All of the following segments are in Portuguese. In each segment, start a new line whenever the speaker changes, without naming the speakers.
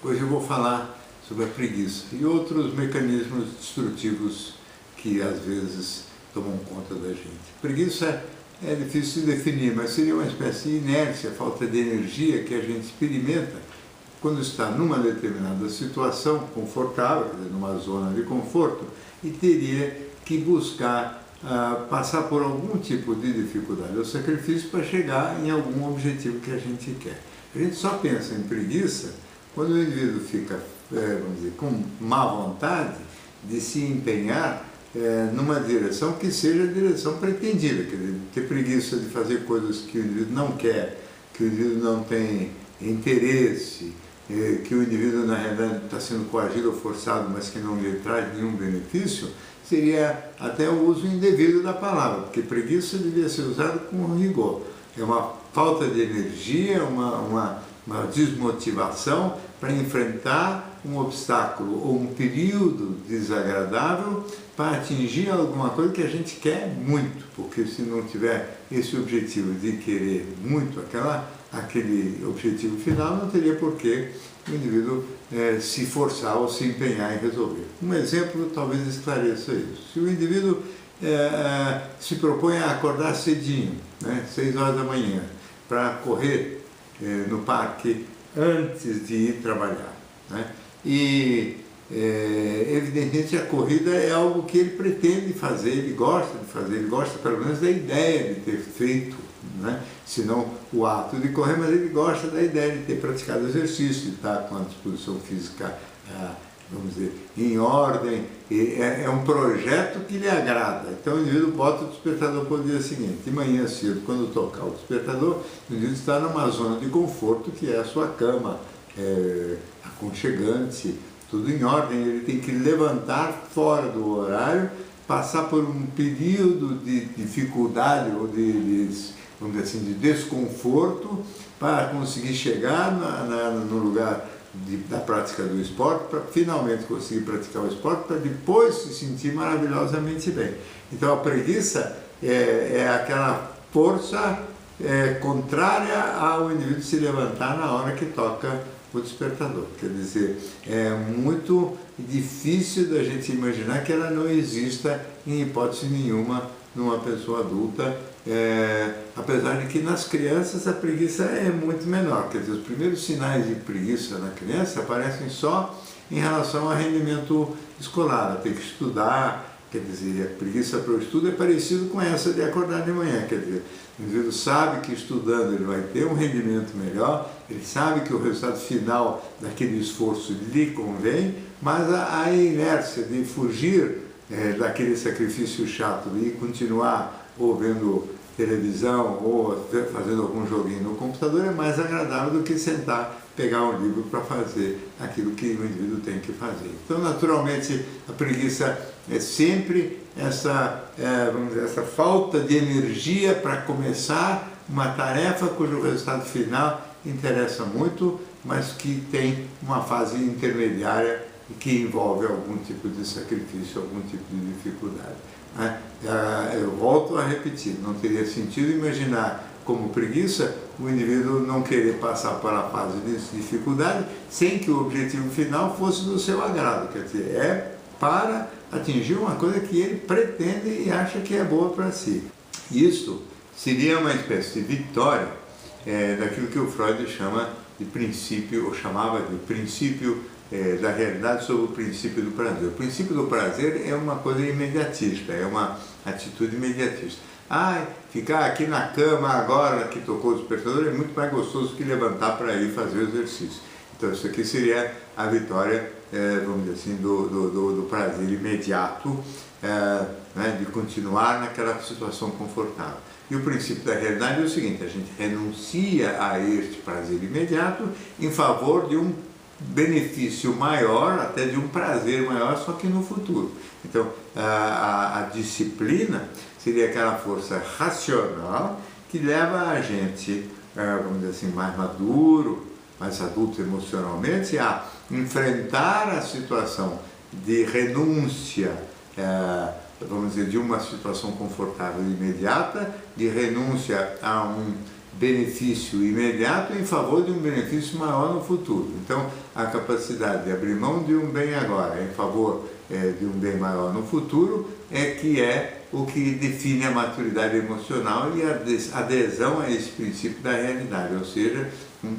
Hoje eu vou falar sobre a preguiça e outros mecanismos destrutivos que às vezes tomam conta da gente. Preguiça é difícil de definir, mas seria uma espécie de inércia, falta de energia que a gente experimenta quando está numa determinada situação confortável, numa zona de conforto, e teria que buscar passar por algum tipo de dificuldade ou sacrifício para chegar em algum objetivo que a gente quer. A gente só pensa em preguiça quando o indivíduo fica, vamos dizer, com má vontade de se empenhar numa direção que seja a direção pretendida, quer dizer, ter preguiça de fazer coisas que o indivíduo não quer, que o indivíduo não tem interesse, que o indivíduo na realidade está sendo coagido ou forçado, mas que não lhe traz nenhum benefício, seria até o uso indevido da palavra, porque preguiça devia ser usada com rigor. É uma falta de energia, uma desmotivação para enfrentar um obstáculo ou um período desagradável para atingir alguma coisa que a gente quer muito, porque se não tiver esse objetivo de querer muito aquele objetivo final, não teria por que o indivíduo se forçar ou se empenhar em resolver. Um exemplo talvez esclareça isso. Se o indivíduo se propõe a acordar cedinho, 6 horas da manhã, para correr no parque antes de ir trabalhar, e evidentemente a corrida é algo que ele pretende fazer, ele gosta de fazer, ele gosta pelo menos da ideia de ter feito, se não o ato de correr, mas ele gosta da ideia de ter praticado exercício, de estar com a disposição física, vamos dizer, em ordem, e é um projeto que lhe agrada. Então o indivíduo bota o despertador para o dia seguinte. De manhã cedo, quando tocar o despertador, o indivíduo está numa zona de conforto que é a sua cama, aconchegante, tudo em ordem. Ele tem que levantar fora do horário, passar por um período de dificuldade ou vamos dizer assim, de desconforto para conseguir chegar no lugar da prática do esporte, para finalmente conseguir praticar o esporte, para depois se sentir maravilhosamente bem. Então a preguiça é aquela força contrária ao indivíduo se levantar na hora que toca o despertador. Quer dizer, é muito difícil da gente imaginar que ela não exista em hipótese nenhuma numa pessoa adulta, apesar de que nas crianças a preguiça é muito menor. Quer dizer, os primeiros sinais de preguiça na criança aparecem só em relação ao rendimento escolar. Ela tem que estudar, quer dizer, a preguiça para o estudo é parecido com essa de acordar de manhã. Quer dizer, o indivíduo sabe que estudando ele vai ter um rendimento melhor, ele sabe que o resultado final daquele esforço lhe convém, mas a inércia de fugir daquele sacrifício chato de continuar ou vendo televisão ou fazendo algum joguinho no computador é mais agradável do que sentar, pegar um livro para fazer aquilo que o indivíduo tem que fazer. Então, naturalmente, a preguiça é sempre vamos dizer, essa falta de energia para começar uma tarefa cujo resultado final interessa muito, mas que tem uma fase intermediária e que envolve algum tipo de sacrifício, algum tipo de dificuldade. Eu volto a repetir, não teria sentido imaginar como preguiça o indivíduo não querer passar para a fase de dificuldade sem que o objetivo final fosse do seu agrado, quer dizer, é para atingir uma coisa que ele pretende e acha que é boa para si. Isso seria uma espécie de vitória daquilo que o Freud chama de princípio, ou chamava de princípio da realidade sobre o princípio do prazer. O princípio do prazer é uma coisa imediatista, é uma atitude imediatista. Ficar aqui na cama agora que tocou o despertador é muito mais gostoso que levantar para ir fazer o exercício. Então isso aqui seria a vitória, vamos dizer assim, do prazer imediato, de continuar naquela situação confortável. E o princípio da realidade é o seguinte: a gente renuncia a este prazer imediato em favor de um benefício maior, até de um prazer maior, só que no futuro. Então, a disciplina seria aquela força racional que leva a gente, vamos dizer assim, mais maduro, mais adulto emocionalmente, a enfrentar a situação de renúncia, vamos dizer, de uma situação confortável e imediata, de renúncia a um benefício imediato em favor de um benefício maior no futuro. Então, a capacidade de abrir mão de um bem agora em favor de um bem maior no futuro é o que define a maturidade emocional e a adesão a esse princípio da realidade, ou seja,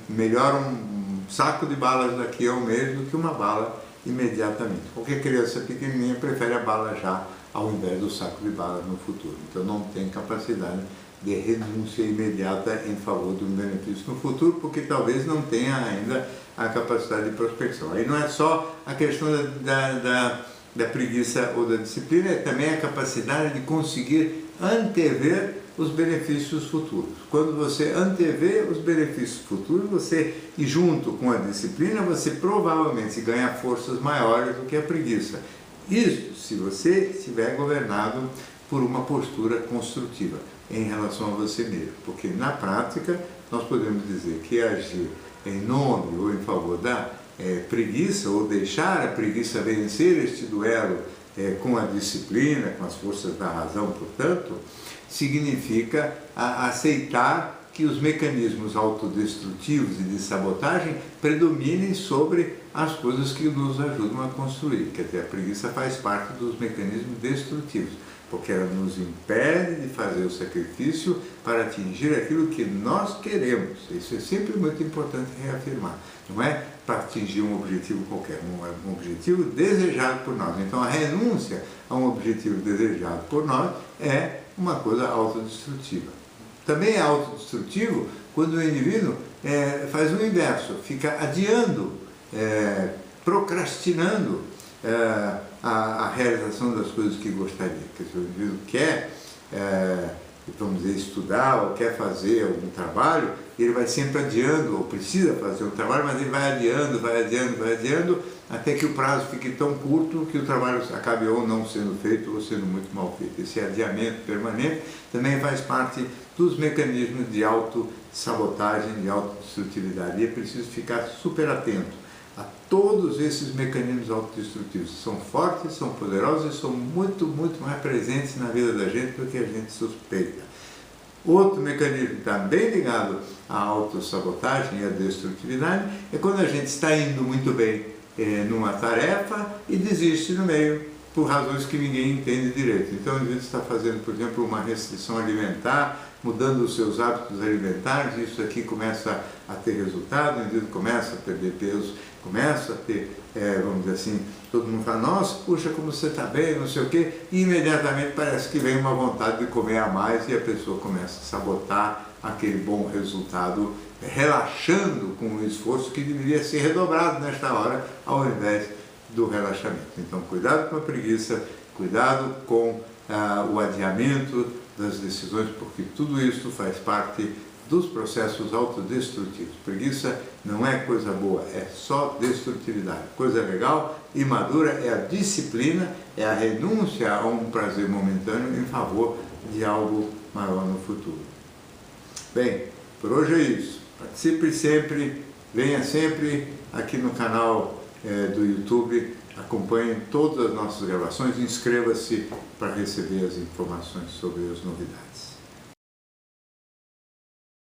melhor um saco de balas daqui a um mês do que uma bala imediatamente. Qualquer criança pequenininha prefere a bala já ao invés do saco de balas no futuro. Então não tem capacidade de renúncia imediata em favor de um benefício no futuro, porque talvez não tenha ainda a capacidade de prospecção. Aí não é só a questão da preguiça ou da disciplina, é também a capacidade de conseguir antever os benefícios futuros. Quando você antevê os benefícios futuros, e junto com a disciplina, você provavelmente ganha forças maiores do que a preguiça. Isso se você estiver governado por uma postura construtiva em relação a você mesmo, porque na prática nós podemos dizer que agir em nome ou em favor da preguiça, ou deixar a preguiça vencer este duelo com a disciplina, com as forças da razão, portanto, significa aceitar que os mecanismos autodestrutivos e de sabotagem predominem sobre as coisas que nos ajudam a construir. Quer dizer, a preguiça faz parte dos mecanismos destrutivos, porque ela nos impede de fazer o sacrifício para atingir aquilo que nós queremos. Isso é sempre muito importante reafirmar. Não é para atingir um objetivo qualquer, um objetivo desejado por nós. Então a renúncia a um objetivo desejado por nós é uma coisa autodestrutiva. Também é autodestrutivo quando o indivíduo faz o inverso, fica adiando, procrastinando a realização das coisas que gostaria. Quer dizer, o indivíduo quer, vamos dizer, estudar ou quer fazer algum trabalho, ele vai sempre adiando, ou precisa fazer um trabalho, mas ele vai adiando, até que o prazo fique tão curto que o trabalho acabe ou não sendo feito ou sendo muito mal feito. Esse adiamento permanente também faz parte dos mecanismos de autossabotagem, de autodestrutividade. E é preciso ficar super atento a todos esses mecanismos autodestrutivos. São fortes, são poderosos e são muito, muito mais presentes na vida da gente do que a gente suspeita. Outro mecanismo também ligado à autossabotagem e à destrutividade é quando a gente está indo muito bem numa tarefa e desiste no meio, por razões que ninguém entende direito. Então, o indivíduo está fazendo, por exemplo, uma restrição alimentar, mudando os seus hábitos alimentares, isso aqui começa a ter resultado, o indivíduo começa a perder peso, começa a ter, vamos dizer assim, todo mundo fala, nossa, puxa, como você está bem, não sei o quê, e imediatamente parece que vem uma vontade de comer a mais e a pessoa começa a sabotar aquele bom resultado, relaxando com o esforço que deveria ser redobrado nesta hora, ao invés do relaxamento. Então, cuidado com a preguiça, cuidado com o adiamento das decisões, porque tudo isso faz parte dos processos autodestrutivos. Preguiça não é coisa boa, é só destrutividade. Coisa legal e madura é a disciplina, é a renúncia a um prazer momentâneo em favor de algo maior no futuro. Bem, por hoje é isso. Participe sempre, venha sempre aqui no canal do YouTube, acompanhe todas as nossas gravações, inscreva-se para receber as informações sobre as novidades.